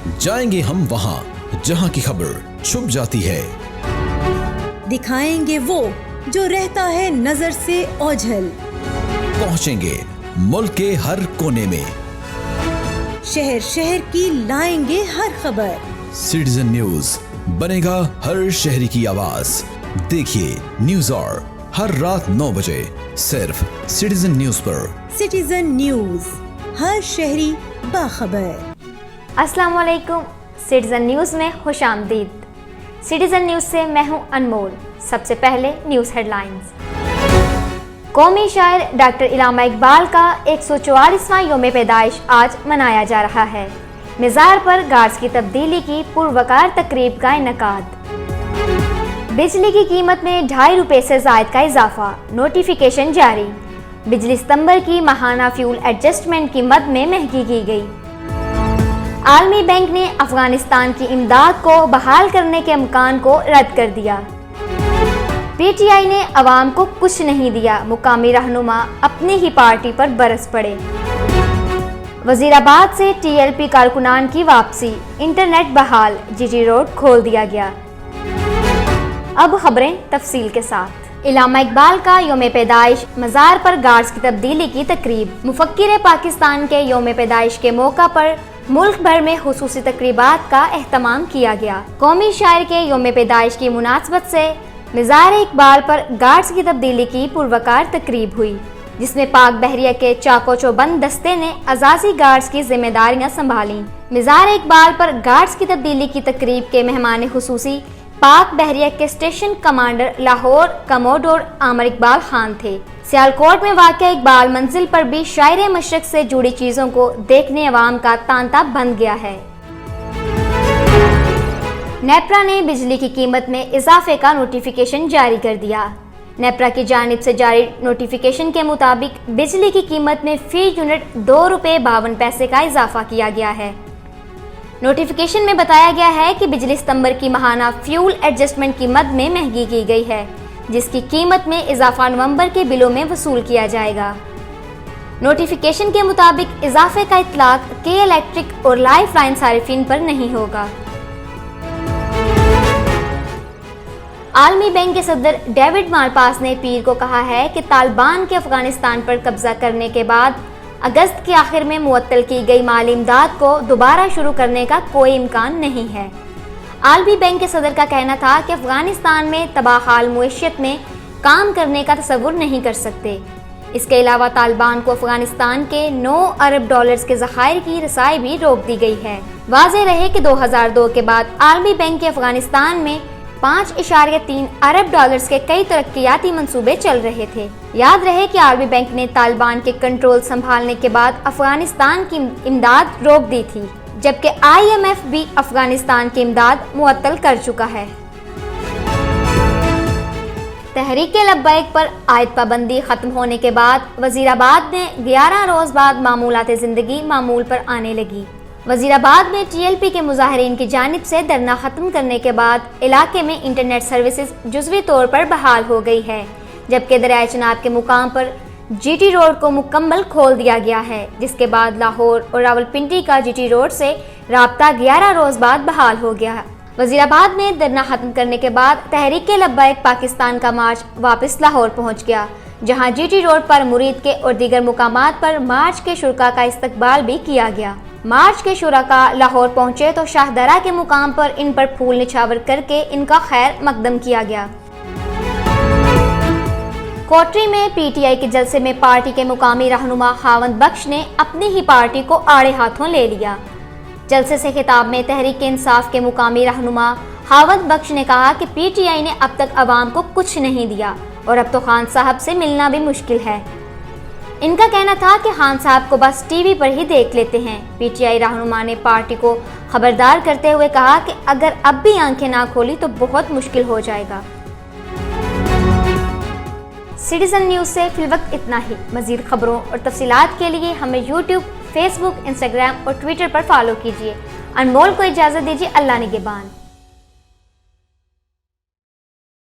جائیں گے ہم وہاں جہاں کی خبر چھپ جاتی ہے، دکھائیں گے وہ جو رہتا ہے نظر سے اوجھل، پہنچیں گے ملک کے ہر کونے میں، شہر شہر کی لائیں گے ہر خبر۔ سٹیزن نیوز بنے گا ہر شہری کی آواز۔ دیکھیے نیوز اور ہر رات 9 بجے صرف سٹیزن نیوز پر۔ سٹیزن نیوز، ہر شہری باخبر۔ السلام علیکم، سٹیزن نیوز میں خوش آمدید۔ سٹیزن نیوز سے میں ہوں انمول۔ سب سے پہلے نیوز ہیڈ لائنز۔ قومی شاعر ڈاکٹر علامہ اقبال کا 144واں یوم پیدائش آج منایا جا رہا ہے۔ مزار پر گارڈز کی تبدیلی کی پروقار تقریب کا انعقاد۔ بجلی کی قیمت میں 2.5 روپے سے زائد کا اضافہ، نوٹیفیکیشن جاری۔ بجلی ستمبر کی ماہانہ فیول ایڈجسٹمنٹ کی مد میں مہنگی کی گئی۔ عالمی بینک نے افغانستان کی امداد کو بحال کرنے کے امکان کو رد کر دیا۔ پی ٹی آئی نے عوام کو کچھ نہیں دیا، مقامی رہنما اپنی ہی پارٹی پر برس پڑے۔ وزیر آباد سے ٹی ایل پی کارکنان کی واپسی، انٹرنیٹ بحال، جی ٹی روڈ کھول دیا گیا۔ اب خبریں تفصیل کے ساتھ۔ علامہ اقبال کا یوم پیدائش، مزار پر گارڈز کی تبدیلی کی تقریب۔ مفکر پاکستان کے یوم پیدائش کے موقع پر ملک بھر میں خصوصی تقریبات کا اہتمام کیا گیا۔ قومی شاعر کے یوم پیدائش کی مناسبت سے مزار اقبال پر گارڈز کی تبدیلی کی پروقار تقریب ہوئی، جس میں پاک بحریہ کے چاق و چوبند دستے نے اعزازی گارڈز کی ذمہ داریاں سنبھالیں۔ مزار اقبال پر گارڈز کی تبدیلی کی تقریب کے مہمان خصوصی پاک بحریہ کے اسٹیشن کمانڈر لاہور کموڈور عامر اقبال خان تھے۔ سیالکوٹ میں واقع اقبال منزل پر بھی شاعر مشرق سے جڑی چیزوں کو دیکھنے عوام کا تانتا بن گیا ہے۔ نیپرا نے بجلی کی قیمت میں اضافے کا نوٹیفیکیشن جاری کر دیا۔ نیپرا کی جانب سے جاری نوٹیفیکیشن کے مطابق بجلی کی قیمت میں فی یونٹ 2 روپے 52 پیسے کا اضافہ کیا گیا ہے۔ نوٹیفیکیشن میں بتایا گیا ہے کہ بجلی ستمبر کی ماہانہ فیول ایڈجسٹمنٹ کی مد میں مہنگی کی گئی ہے، جس کی قیمت میں اضافہ نومبر کے بلوں میں وصول کیا جائے گا۔ نوٹیفیکیشن کے مطابق اضافے کا اطلاق کے الیکٹرک اور لائف لائن صارفین پر نہیں ہوگا۔ عالمی بینک کے صدر ڈیوڈ مالپاس نے پیر کو کہا ہے کہ طالبان کے افغانستان پر قبضہ کرنے کے بعد اگست کے آخر میں معطل کی گئی مالی امداد کو دوبارہ شروع کرنے کا کوئی امکان نہیں ہے۔ عالمی بینک کے صدر کا کہنا تھا کہ افغانستان میں تباہ حال معیشت میں کام کرنے کا تصور نہیں کر سکتے۔ اس کے علاوہ طالبان کو افغانستان کے 9 ارب ڈالرز کے ذخائر کی رسائی بھی روک دی گئی ہے۔ واضح رہے کہ 2002 کے بعد عالمی بینک کے افغانستان میں 5.3 ارب ڈالرز کے کئی ترقیاتی منصوبے چل رہے تھے۔ یاد رہے کہ عالمی بینک نے طالبان کے کنٹرول سنبھالنے کے بعد افغانستان کی امداد روک دی تھی، جبکہ آئی ایم ایف بھی افغانستان کی امداد معطل کر چکا ہے۔ تحریک لبیک پر عائد پابندی ختم ہونے کے بعد وزیر آباد میں 11 روز بعد معمولات زندگی معمول پر آنے لگی۔ وزیر آباد میں ٹی ایل پی کے مظاہرین کی جانب سے دھرنا ختم کرنے کے بعد علاقے میں انٹرنیٹ سروسز جزوی طور پر بحال ہو گئی ہے، جبکہ دریائے چناب کے مقام پر جی ٹی روڈ کو مکمل کھول دیا گیا ہے، جس کے بعد لاہور اور راولپنڈی کا جی ٹی روڈ سے رابطہ 11 روز بعد بحال ہو گیا ہے۔ وزیر آباد میں دھرنا ختم کرنے کے بعد تحریک لبیک پاکستان کا مارچ واپس لاہور پہنچ گیا، جہاں جی ٹی روڈ پر مرید کے اور دیگر مقامات پر مارچ کے شرکاء کا استقبال بھی کیا گیا۔ مارچ کے شرکاء لاہور پہنچے تو شاہدرہ کے مقام پر ان پر پھول نچھاور کر کے ان کا خیر مقدم کیا گیا۔ کوٹری میں پی ٹی آئی کے جلسے میں پارٹی کے مقامی رہنما خاوند بخش نے اپنی ہی پارٹی کو آڑے ہاتھوں لے لیا۔ جلسے سے خطاب میں تحریک انصاف کے مقامی رہنما خاوند بخش نے کہا کہ پی ٹی آئی نے اب تک عوام کو کچھ نہیں دیا اور اب تو خان صاحب سے ملنا بھی مشکل ہے۔ ان کا کہنا تھا کہ خان صاحب کو بس ٹی وی پر ہی دیکھ لیتے ہیں۔ پی ٹی آئی رہنما نے پارٹی کو خبردار کرتے ہوئے کہا کہ اگر اب بھی آنکھیں نہ کھولی تو بہت مشکل ہو جائے گا۔ سٹیزن نیوز سے فی الوقت اتنا ہی۔ مزید خبروں اور تفصیلات کے لیے ہمیں یوٹیوب، فیس بک، انسٹاگرام اور ٹویٹر پر فالو کیجیے۔ انمول کو اجازت دیجیے۔ اللہ نگہبان۔